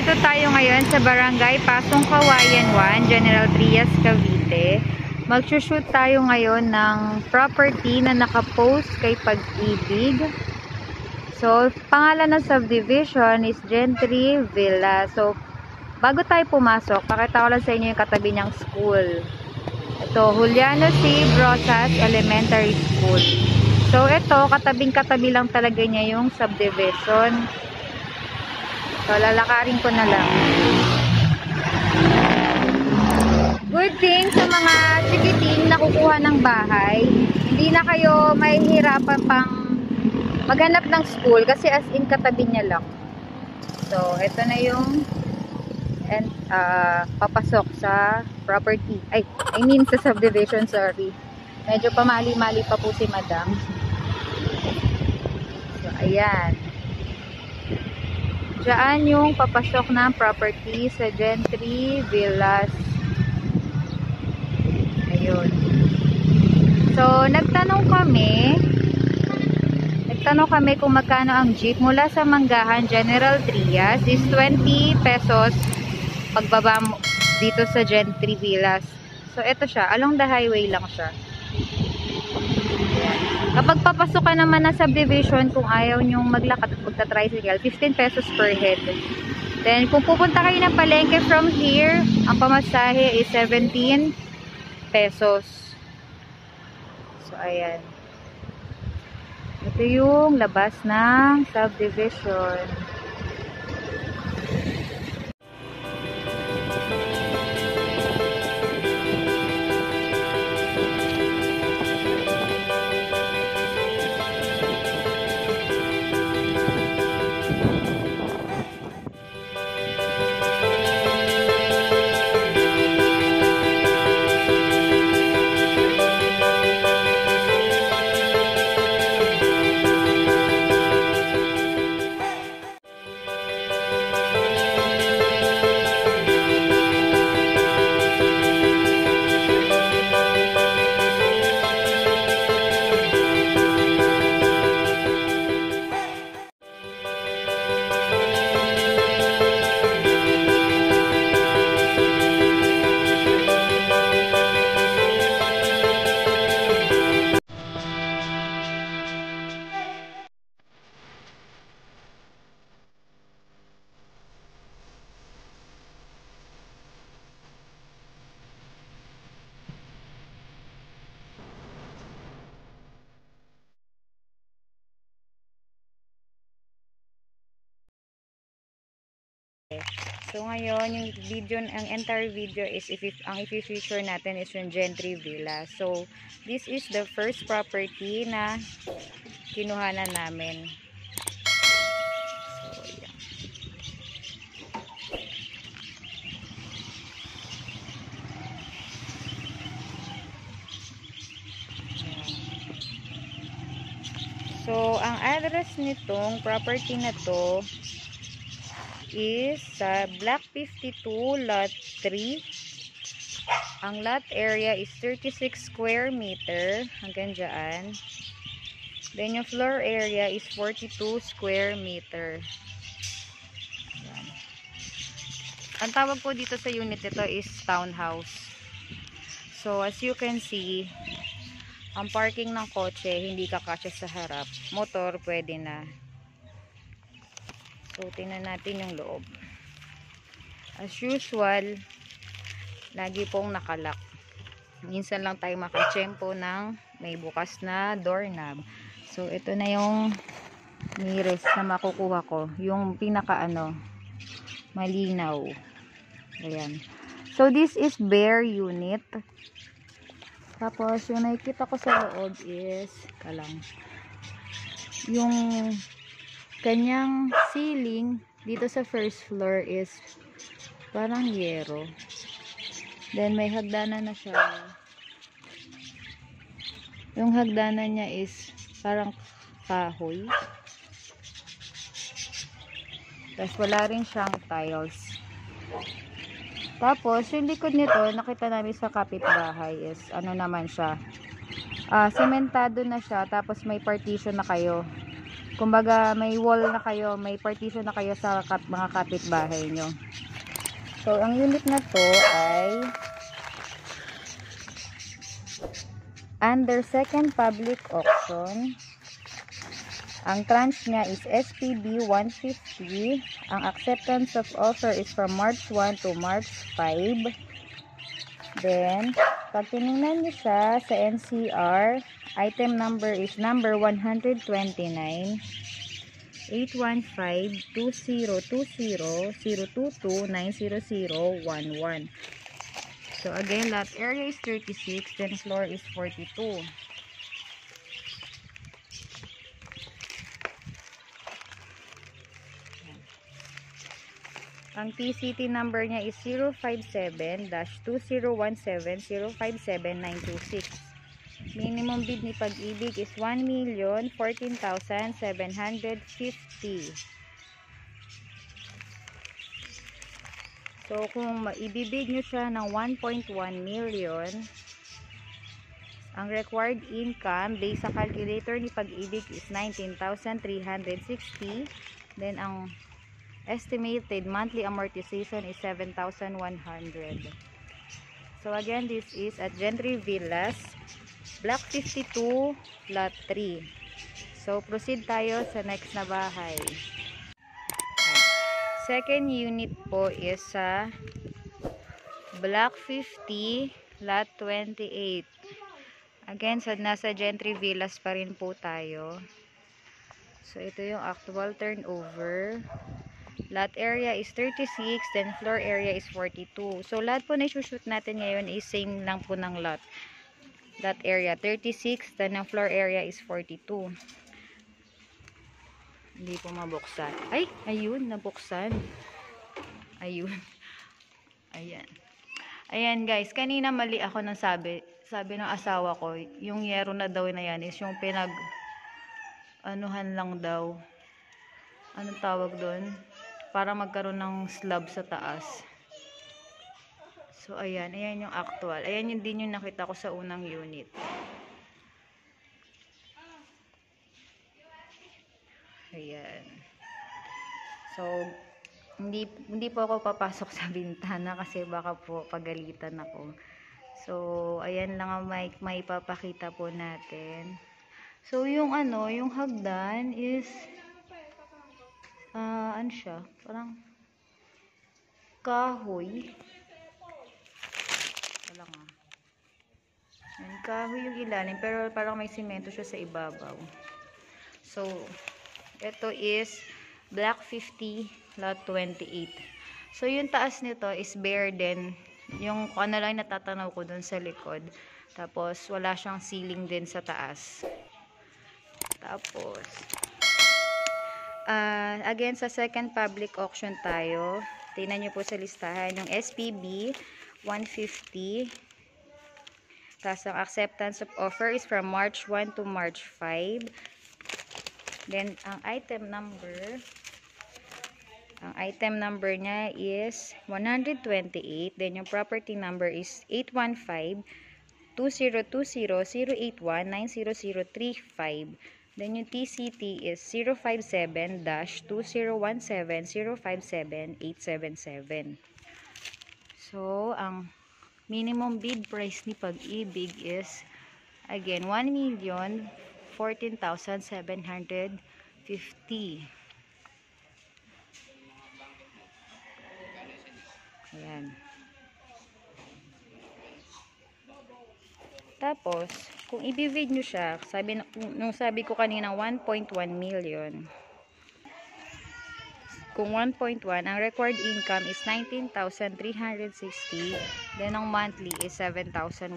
Nandito tayo ngayon sa Barangay Pasong Kawayan 1, General Trias, Cavite. Mag-shoot tayo ngayon ng property na nakapost kay Pag-ibig. So, pangalan ng subdivision is Gentry Villa. So, bago tayo pumasok, pakita ko lang sa inyo yung katabi niyang school. Ito, Juliano C. Brosas Elementary School. So, ito, katabing-katabi lang talaga niya yung subdivision. So, lalakarin ko na lang. Good thing sa mga chikiting na kukuha ng bahay, hindi na kayo mahihirapan pang maghanap ng school kasi as in katabi niya lang. So, ito na yung papasok sa property. I mean sa subdivision, sorry. Medyo pamali-mali pa po si madam. So, ayan. Diyan yung papasok ng property sa Gentry Villas. Ayun. So, nagtanong kami kung magkano ang jeep mula sa Manggahan General Trias is 20 pesos pagbaba mo dito sa Gentry Villas. So, ito siya. Along the highway lang siya. Ayan. Kapag papasok ka naman ng subdivision, kung ayaw nyong maglakad at magta-tricycle, 15 pesos per head. Then, kung pupunta kayo ng palengke from here, ang pamasahe is 17 pesos. So, ayan. Ito yung labas ng subdivision. So ngayon, yung video, ang entire video is ang i-feature natin is yung Gentry Villa. So this is the first property na kinuhanan namin. So yeah. So ang address nitong property na to is sa Block 52, Lot 3. Ang lot area is 36 square meter hanggang dyan. Then yung floor area is 42 square meter. Ayan. Ang tawag po dito sa unit ito is townhouse. So as you can see, ang parking ng kotse hindi kakasya sa harap. Motor pwede na. So, tingnan natin yung loob. As usual, lagi pong nakalak. Minsan lang tayo makachempo ng may bukas na doorknob. So, ito na yung nearest na makukuha ko. Yung malinaw. Ayan. So, this is bare unit. Tapos, yung nakikita ko sa loob is, yung kanyang ceiling dito sa first floor is parang yero. Then may hagdanan na siya. Yung hagdanan niya is parang kahoy. Tapos wala rin siyang tiles. Tapos yung likod nito, nakita namin sa kapitbahay is naman siya. Sementado na siya, tapos may partition na kayo. kumbaga may wall na kayo, may partition na kayo sa mga kapitbahay nyo. So ang unit na to ay under second public auction. Ang tranche niya is SPB 150. Ang acceptance of offer is from March 1 to March 5. Then, pag tinignan niyo siya sa NCR, item number is number 129 815-2020-022-90011. So, again, lot area is 36, then floor is 42. Ang TCT number niya is 057-2017-057-926. Minimum bid ni Pag-ibig is 1,014,750. So, kung maibibid nyo siya ng 1.1 million, ang required income based sa calculator ni Pag-ibig is 19,360. Then, ang estimated monthly amortization is 7,100. So again, this is at Gentry Villas, Block 52, Lot 3. So proceed tayo sa next na bahay. Second unit po is sa Block 50, Lot 28. Again, nasa Gentry Villas pa rin po tayo. So ito yung actual turnover. Lot area is 36, then floor area is 42. So, lahat po na isushoot natin ngayon is same lang po ng lot. Lot area 36, then ang floor area is 42. Hindi po mabuksan. Ay, ayun, nabuksan. Ayun. Ayan. Ayan guys, kanina mali ako ng sabi ng asawa ko, yung yero na daw na yan is yung anuhan lang daw. Anong tawag doon? Para magkaroon ng slab sa taas. So, ayan. Ayan yung actual. Ayan yung din yung nakita ko sa unang unit. Ayan. So, hindi po ako papasok sa bintana kasi baka po pagalitan ako. So, ayan lang ang may papakita po natin. So, yung hagdan is ano siya? Parang kahoy. Wala nga. Yan, kahoy yung ilalim, pero parang may simento siya sa ibabaw. So, ito is Block 50, Lot 28. So, yung taas nito is bare din. Yung ano lang natatanaw ko dun sa likod. Tapos, wala siyang ceiling din sa taas. Tapos, again, sa second public auction tayo. Tingnan nyo po sa listahan. Yung SPB, 150. Tapos, ang acceptance of offer is from March 1 to March 5. Then, ang item niya is 128. Then, yung property number is 815-2020-081-90035. Then, yung TCT is 057-2017-057-877. So, ang minimum bid price ni Pag-ibig is, again, 1,014,750. Ayan. Tapos, kung i-bid nyo siya, sabi ko kanina 1.1 million. Kung 1.1, ang required income is 19,360. Then, ang monthly is 7,100.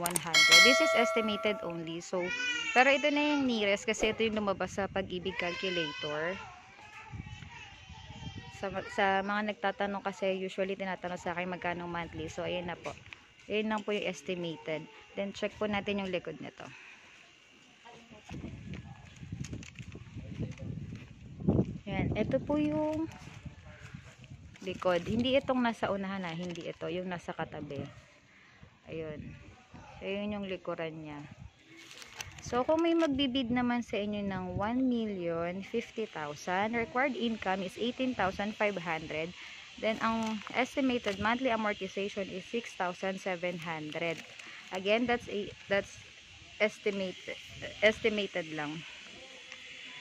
This is estimated only. So, pero ito na yung nearest kasi ito yung lumabas sa Pag-ibig calculator. Sa mga nagtatanong kasi, usually tinatanong sa akin magkano monthly. So, ayan na po. Ayan lang po yung estimated. Then, check po natin yung likod nito. Ayan. Ito po yung likod. Hindi itong nasa unahan na. Hindi ito. Yung nasa katabi. Ayun. Ayun yung likuran niya. So, kung may magbibid naman sa inyo ng 1,050,000, required income is 18,500. Then, ang estimated monthly amortization is 6,700. Again, that's estimated lang.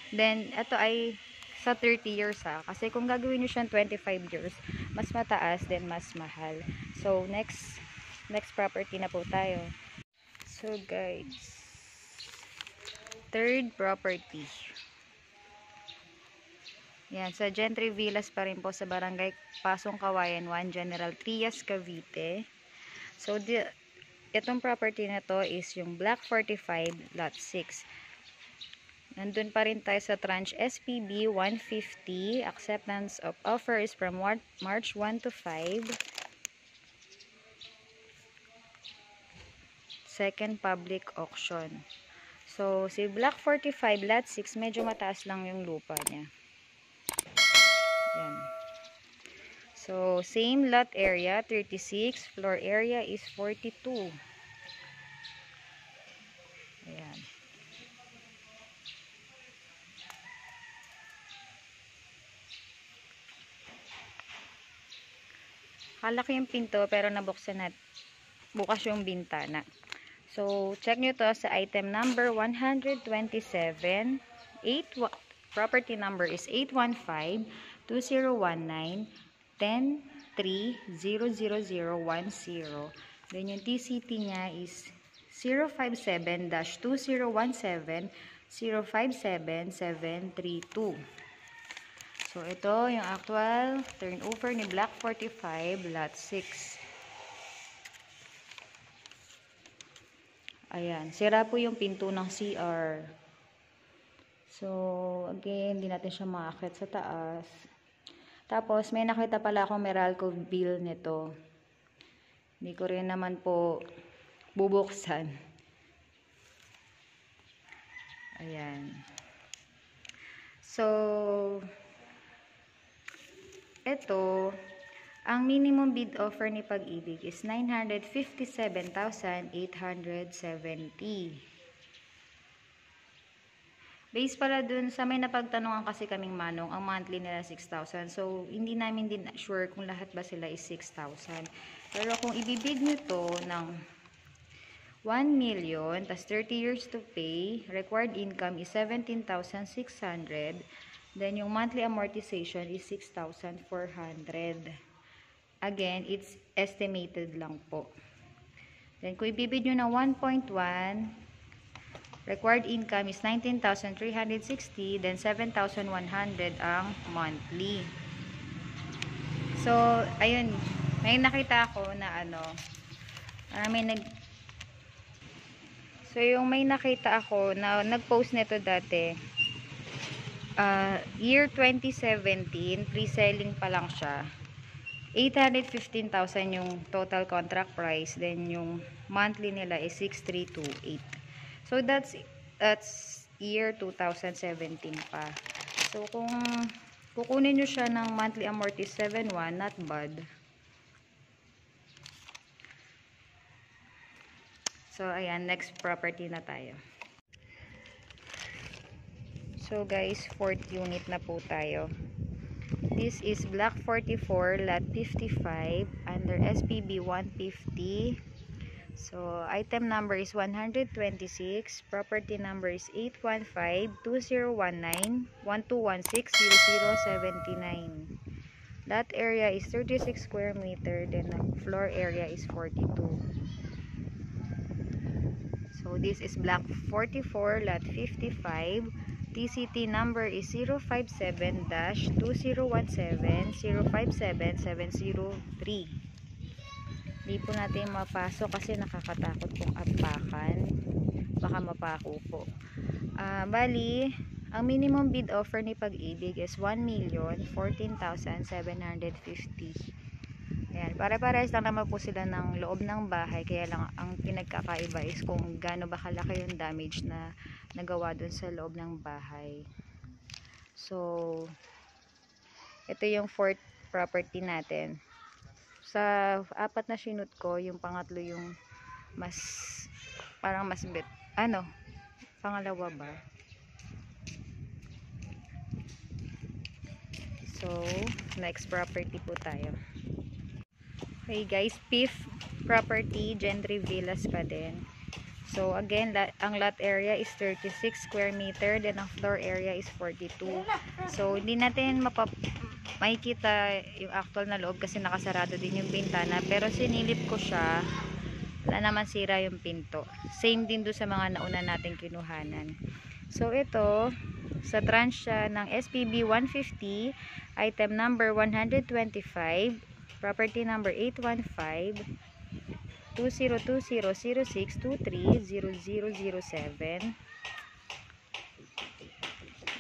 Then, ito ay sa 30 years kasi kung gagawin nyo siyang 25 years, mas mataas, then mas mahal. So, next property na po tayo. So, guys, third property. Yan, sa Gentry Villas pa rin po sa Barangay Pasong Kawayan 1, General Trias, Cavite. So, itong property na to is yung Block 45, Lot 6. Nandun pa rin tayo sa tranche SPB 150. Acceptance of offer is from March 1 to 5. Second public auction. So, si Block 45, Lot 6, medyo mataas lang yung lupa niya. Yan. So, same lot area, 36. Floor area is 42. Ayan. Kalaki yung pinto, pero nabuksan natin. Bukas yung bintana. So, check nyo to sa item number 127. Property number is 815-2019-10-3-00010. Then, yung TCT niya is 057-2017-057732. So, ito yung actual turnover ni Block 45, Lot 6. Ayan. Sira po yung pinto ng CR. So, again, hindi natin siya maakit sa taas. Tapos, may nakita pala akong Meralco bill nito. Hindi ko rin naman po bubuksan. Ayan. So, ito, ang minimum bid offer ni Pag-ibig is 957,870. Based pala dun sa may napagtanungan kasi kaming manong, ang monthly nila 6,000. So, hindi namin din sure kung lahat ba sila is 6,000. Pero kung ibibid nyo to ng 1 million, tas 30 years to pay, required income is 17,600. Then, yung monthly amortization is 6,400. Again, it's estimated lang po. Then, kung ibibid nyo ng 1.1, required income is 19,360, then 7,100 ang monthly. So, ayun, may nakita ako na may nakita ako na nag-post nito dati, year 2017, pre-selling pa lang siya. 815,000 yung total contract price, then yung monthly nila is 6,328. So, that's year 2017 pa. So, kung kukunin nyo siya ng monthly amortis 7,1, not bad. So, ayan, next property na tayo. So, guys, fourth unit na po tayo. This is Block 44, Lot 55, under SPB 150. So, item number is 126. Property number is 815-2019-1216-0079. Lot area is 36 square meter. Then, the floor area is 42. So, this is Block 44, Lot 55. TCT number is 057-2017-057703. Hindi po natin mapasok kasi nakakatakot pong apakan. Baka mapako po. Bali, ang minimum bid offer ni Pag-ibig is 1,014,750. Ayan, pare-pares lang naman po sila ng loob ng bahay. Kaya lang ang pinagkakaiba is kung gaano ba kalaki yung damage na nagawa dun sa loob ng bahay. So, ito yung fourth property natin. Sa apat na sinut ko, yung pangatlo yung parang mas Pangalawa ba? So, next property po tayo. Okay guys, fifth property, Gentry Villas pa din. So again, ang lot area is 36 square meter, then ang floor area is 42. So hindi natin makikita yung actual na loob kasi nakasarado din yung bintana, pero sinilip ko siya, wala naman sira yung pinto. Same din do sa mga nauna nating kinuhanan. So ito, sa tranche ng SPB 150, item number 125, property number 815 202006230007.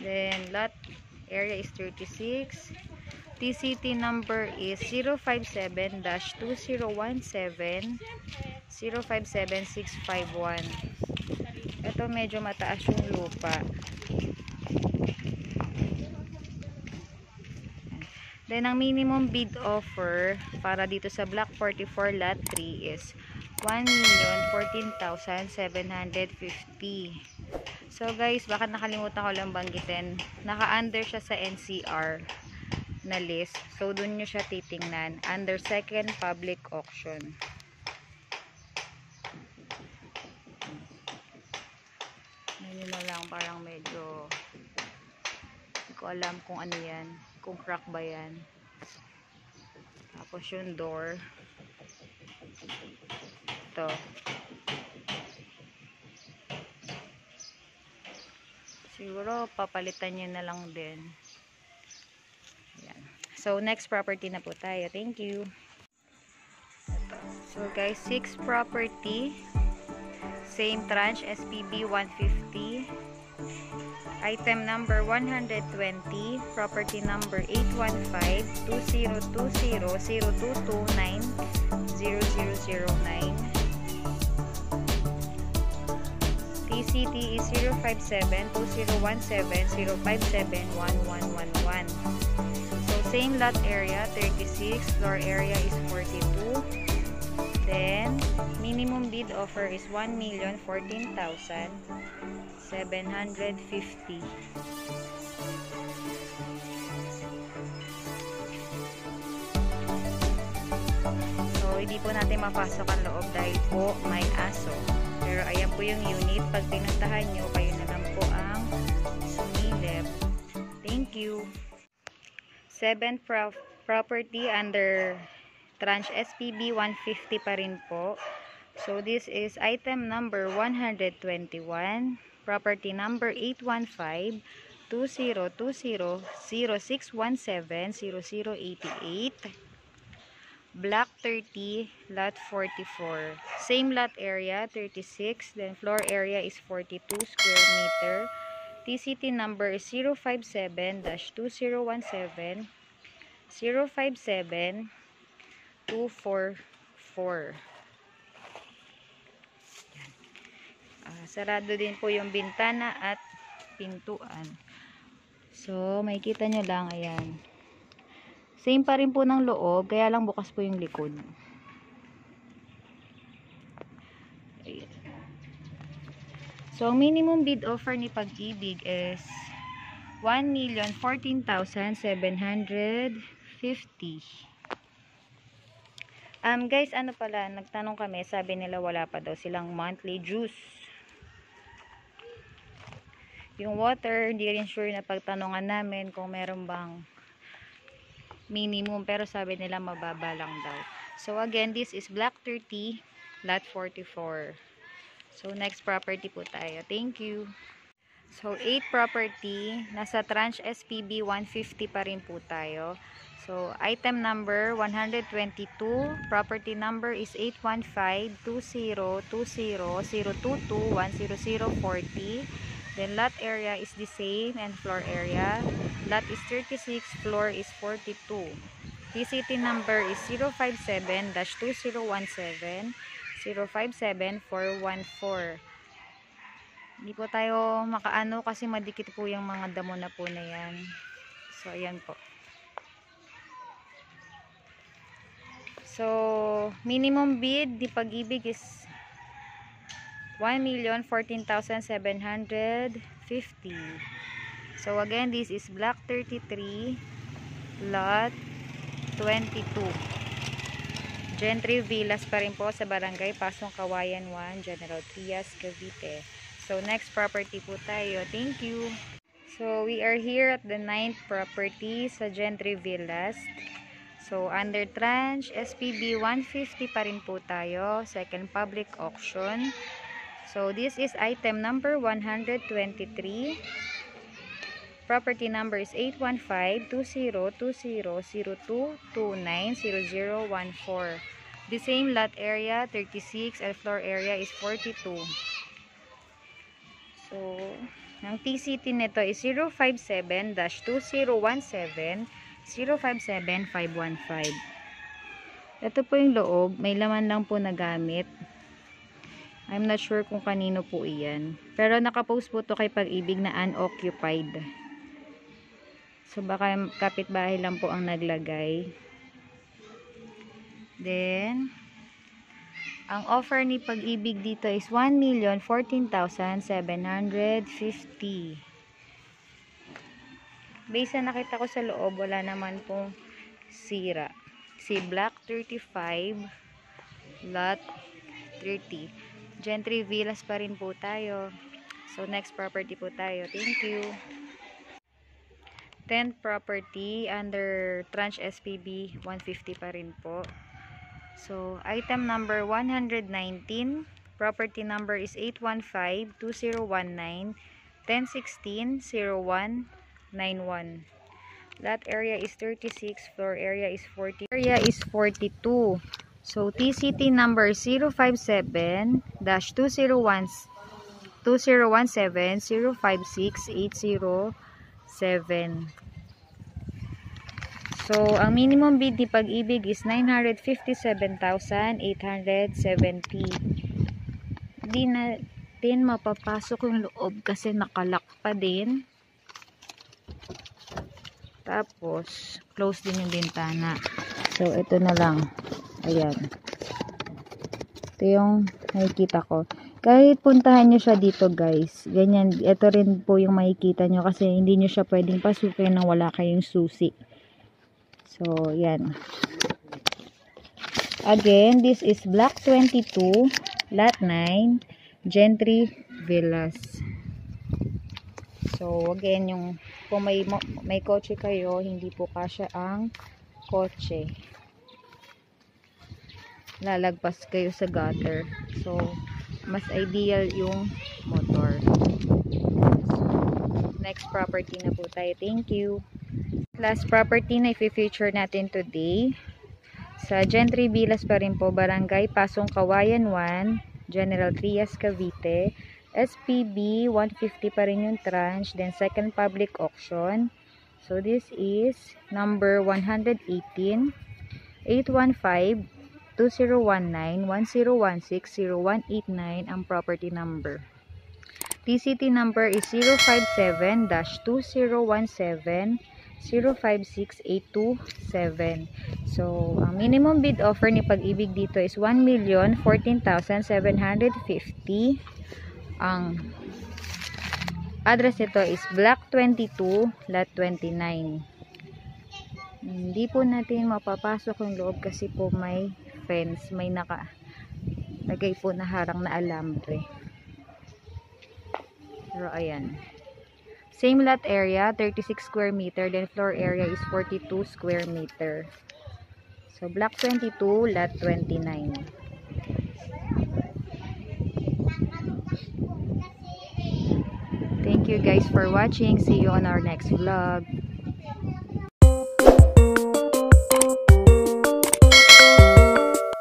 Then lot area is 36. TCT number is 057-2017 057651. Ito medyo mataas yung lupa. Then, ang minimum bid offer para dito sa Block 44 Lot 3 is 1,014,750. So, guys, baka nakalimutan ko lang banggitin. Naka-under siya sa NCR na list. So, dun nyo siya titingnan. Under second public auction. Ngayon na lang, parang medyo hindi ko alam kung ano yan. Kung crack ba yan. Tapos yung door. Ito. Siguro papalitan nyo na lang din. Ayan. So next property na po tayo. Thank you. Ito. So guys, 6 property. Same tranche, SPB 150. Item number 120, property number 815-2020-0229-0009. TCT is 057-2017-057-1111. So, same lot area, 36. Floor area is 42. Then, minimum bid offer is 1,014,750. So, hindi po natin mapasok ang loob dahil po may aso. Pero ayan po yung unit. Pag pinuntahan nyo, kayo na lang po ang sumilip. Thank you. 7th property under tranche SPB 150 pa rin po. So, this is item number 121, property number 815-2020-0617-0088, Block 30, Lot 44. Same lot area, 36, then floor area is 42 square meter. TCT number is 057-2017-057-244. Sarado din po yung bintana at pintuan. So, makikita nyo lang, ayan. Same pa rin po ng loob, kaya lang bukas po yung likod. Ayan. So, minimum bid offer ni Pag-ibig is 1,014,750. Guys, ano pala, nagtanong kami, sabi nila wala pa daw silang monthly dues. Yung water, hindi rin sure na pagtanungan namin kung meron bang minimum, pero sabi nila mababa lang daw. So again, this is Block 30, Lot 44. So next property po tayo. Thank you. So 8 property, nasa tranche SPB 150 pa rin po tayo. So item number 122, property number is 815-2020-022-10040. Then lot area is the same and floor area. Lot is 36, floor is 42. TCT number is 057-2017-057414. Hindi po tayo makaano kasi madikit po yung mga damo na po na yan. So ayan po. So minimum bid di Pag-ibig is 1,14,750. So again, this is Block 33, Lot 22. Gentry Villas pa rin po sa Barangay Pasong Kawayan 1, General Trias, Cavite. So next property po tayo. Thank you. So we are here at the 9th property sa Gentry Villas. So under tranche SPB 150 pa rin po tayo. Second public auction. So this is item number 123. Property number is 815-2020-0229-0014. The same lot area 36 and floor area is 42. So ang TCT nito is 057-2017-057515. Ito po yung loob. May laman lang po na gamit. I'm not sure kung kanino po iyan. Pero nakapost po to kay Pag-ibig na unoccupied. So baka kapitbahay lang po ang naglagay. Then ang offer ni Pag-ibig dito is 1,14,750. Based na nakita ko sa loob, wala naman pong sira. Si Block 35, Lot 30. Gentry Villas pa rin po tayo. So next property po tayo. Thank you. 10th property under tranche SPB 150 pa rin po. So item number 119, property number is 815-2019-1016-0191. Lot area is 36, floor area is 40, area is 42. So TCT number 057-2017-056-807. So, ang minimum bid ni Pag-ibig is 957,870. Hindi natin mapapasok yung loob kasi nakalak pa din. Tapos, close din yung bintana. So, ito na lang. Ayan. Ito yung nakikita ko. Kahit puntahan nyo siya dito guys. Ganyan. Ito rin po yung makikita nyo kasi hindi nyo siya pwedeng pasukin nang wala kayong susi. So, yan. Again, this is Block 22, Lot 9, Gentry Villas. So, again, yung kung may kotse kayo, hindi po kasya ang kotse. Lalagpas kayo sa gutter. So, mas ideal yung motor. So, next property na po tayo. Thank you. Last property na i-feature natin today sa Gentry Villas pa rin po, Barangay Pasong Kawayan 1, General Trias, Cavite. SPB 150 pa rin yung tranche, then second public auction. So this is number 118 815-2019-1016-0189 ang property number. TCT number is 057-2017-056827. So, ang minimum bid offer ni Pag-ibig dito is 1,14,750. Ang address nito is Block 22, Lot 29. Hindi po natin mapapasok yung loob kasi po may fence, may nakalagay po na harang na alambre. Pero ayan. Same lot area, 36 square meter, then floor area is 42 square meter. So, Block 22, Lot 29. Thank you guys for watching. See you on our next vlog.